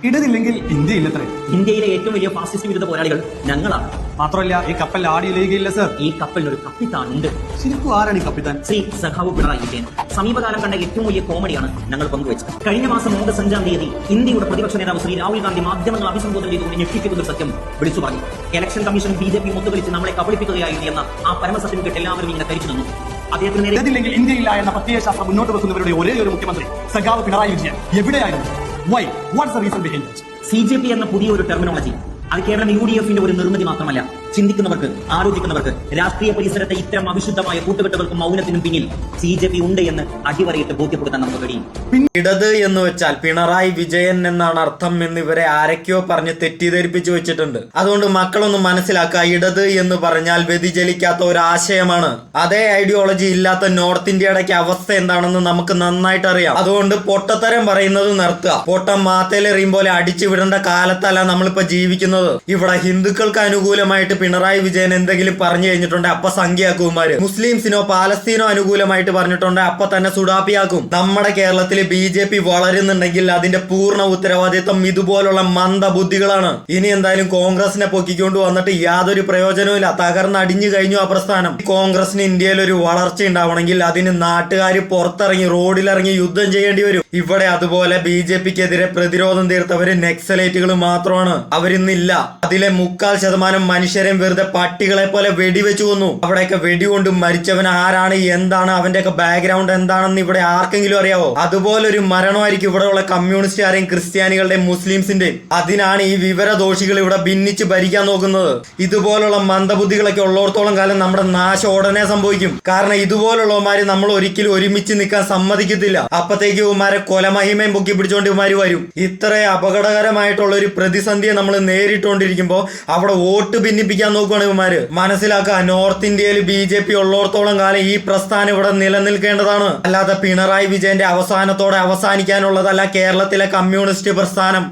ഇടതില്ലെങ്കിൽ India ഇല്ലത്രേ. ഇന്ത്യയിലെ ഏറ്റവും വലിയ ഫാസിസ്റ്റ് വിരുദ്ധ പോരാളികൾ ഞങ്ങളാണ്. മാത്രമല്ല ഈ കപ്പൽ ആടിയിലേക്കില്ല സർ. ഈ കപ്പലിനൊരു കപ്പിത്താനുണ്ട്. ശരിക്കും ആരാണ് ഈ കപ്പിത്താൻ? ശ്രീ സഖാവ് പിണറായി വിജയൻ. സമീപകാലം കണ്ട ഏറ്റവും വലിയ കോമഡിയാണ് ഞങ്ങൾ പങ്കുവച്ചത്. കഴിഞ്ഞ മാസം ഓഗസ്റ്റ് 5-ാം തീയതി ഇന്ത്യയുടെ പ്രതിപക്ഷ നേതാവ് ശ്രീ രാഹുൽ ഗാന്ധി മാധ്യമങ്ങൾ അഭിസംബോധന ചെയ്തുകൊണ്ട് ഞെട്ടിക്കുന്ന സത്യം വിളിച്ചു പറഞ്ഞു. ഇലക്ഷൻ കമ്മീഷൻ BJP ഒത്തുകളിച്ച് നമ്മളെ കബളിപ്പിക്കുകയായിരുന്നു എന്ന ആ പരമസത്യം കേട്ട് എല്ലാവരും ഇങ്ങനെ ധരിച്ചു നിന്നു. അദ്ദേഹത്തിന് ഇടതില്ലെങ്കിൽ ഇന്ത്യയില്ല എന്ന പ്രത്യയശാസ്ത്രം മുന്നോട്ട് വെക്കുന്നവരുടെ ഒരേ ഒരു മുഖ്യമന്ത്രി സഖാവ് പിണറായി വിജയൻ എവിടെയായിരുന്നു? Why? What's the reason behind it? CJP എന്ന പുതിയ ഒരു ടെർമിനോളജി അത് കേവലം UDFന്റെ ഒരു നിർമ്മിതി മാത്രമല്ല. ചിന്തിക്കുന്നവർക്ക്, ആലോചിക്കുന്നവർക്ക്, രാഷ്ട്രീയ പരിസരത്തെ ഇത്തരം അവിശുദ്ധമായ കൂട്ടുകെട്ടുകൾക്കും മൗനത്തിനും പിന്നിൽ CJP ഉണ്ട് എന്ന് അടിവരയിട്ട് ബോധ്യപ്പെടുത്താൻ നമുക്ക് കഴിയും. ഇടത് എന്ന് വെച്ചാൽ പിണറായി വിജയൻ എന്നാണ് അർത്ഥം എന്ന് ഇവരെ ആരൊക്കെയോ പറഞ്ഞ് തെറ്റിദ്ധരിപ്പിച്ചു വെച്ചിട്ടുണ്ട്. അതുകൊണ്ട് മക്കളൊന്നും മനസ്സിലാക്കുക, ഇടത് എന്ന് പറഞ്ഞാൽ വ്യതിചലിക്കാത്ത ഒരു ആശയമാണ്. അതേ ഐഡിയോളജി ഇല്ലാത്ത നോർത്ത് ഇന്ത്യയുടെ അവസ്ഥ എന്താണെന്ന് നമുക്ക് നന്നായിട്ട് അറിയാം. അതുകൊണ്ട് പൊട്ടത്തരം പറയുന്നത് നിർത്തുക. പൊട്ടം മാത്തേലെറിയും പോലെ അടിച്ചു വിടേണ്ട കാലത്തല്ല നമ്മളിപ്പോ ജീവിക്കുന്നത്. ഇവിടെ ഹിന്ദുക്കൾക്ക് അനുകൂലമായിട്ട് പിണറായി വിജയൻ എന്തെങ്കിലും പറഞ്ഞു കഴിഞ്ഞിട്ടുണ്ടെങ്കിൽ അപ്പൊ സംഖ്യയാക്കുമാര്, മുസ്ലിംസിനോ പാലസ്തീനോ അനുകൂലമായിട്ട് പറഞ്ഞിട്ടുണ്ടെങ്കിൽ അപ്പൊ തന്നെ സുഡാപ്പിയാക്കും. നമ്മുടെ കേരളത്തിൽ BJP വളരുന്നുണ്ടെങ്കിൽ അതിന്റെ പൂർണ്ണ ഉത്തരവാദിത്വം ഇതുപോലുള്ള മന്ദബുദ്ധികളാണ്. ഇനി എന്തായാലും കോൺഗ്രസിനെ പൊക്കിക്കൊണ്ട് വന്നിട്ട് യാതൊരു പ്രയോജനവുമില്ല. തകർന്നടിഞ്ഞു കഴിഞ്ഞു ആ പ്രസ്ഥാനം. കോൺഗ്രസിന് ഇന്ത്യയിൽ ഒരു വളർച്ച ഉണ്ടാവണമെങ്കിൽ അതിന് നാട്ടുകാർ പുറത്തിറങ്ങി റോഡിലിറങ്ങി യുദ്ധം ചെയ്യേണ്ടി വരും. ഇവിടെ അതുപോലെ BJPക്കെതിരെ പ്രതിരോധം തീർത്തവര് നക്സലൈറ്റുകൾ മാത്രമാണ്. അവരിന്നില്ല. അതിലെ 3/4% മനുഷ്യരെയും വെറുതെ പട്ടികളെ പോലെ വെടിവെച്ചു കൊന്നു. അവിടെയൊക്കെ വെടികൊണ്ട് മരിച്ചവൻ ആരാണ്, എന്താണ്, അവന്റെയൊക്കെ ബാക്ക്ഗ്രൗണ്ട് എന്താണെന്ന് ഇവിടെ ആർക്കെങ്കിലും അറിയാവോ? അതുപോലൊരു മരണമായിരിക്കും ഇവിടെയുള്ള കമ്മ്യൂണിസ്റ്റുകാരെയും ക്രിസ്ത്യാനികളുടെയും മുസ്ലിംസിന്റെയും. അതിനാണ് ഈ വിവരദോഷികൾ ഇവിടെ ഭിന്നിച്ച് ഭരിക്കാൻ നോക്കുന്നത്. ഇതുപോലുള്ള മന്ദബുദ്ധികളൊക്കെ ഉള്ളിടത്തോളം കാലം നമ്മുടെ നാശം ഉടനെ സംഭവിക്കും. കാരണം ഇതുപോലുള്ളവന്മാര് നമ്മൾ ഒരിക്കലും ഒരുമിച്ച് നിൽക്കാൻ സമ്മതിക്കത്തില്ല. അപ്പത്തേക്ക് ഇവന്മാരെ കൊലമഹിമയും പൊക്കി പിടിച്ചോണ്ട് ഇവന്മാര് വരും. ഇത്ര അപകടകരമായിട്ടുള്ള ഒരു പ്രതിസന്ധിയെ നമ്മൾ നേരിട്ടുകൊണ്ടിരിക്കുമ്പോ അവിടെ വോട്ട് ഭിന്നിപ്പിക്കാൻ നോക്കുകയാണ് ഇവന്മാര്. മനസ്സിലാക്കുക, നോർത്ത് ഇന്ത്യയിൽ BJP ഉള്ളിടത്തോളം കാലം ഈ പ്രസ്ഥാനം ഇവിടെ നിലനിൽക്കേണ്ടതാണ്. അല്ലാതെ പിണറായി വിജയന്റെ അവസാനത്തോടെ അവസാനിക്കാനുള്ളതല്ല കേരളത്തിലെ കമ്മ്യൂണിസ്റ്റ് പ്രസ്ഥാനം.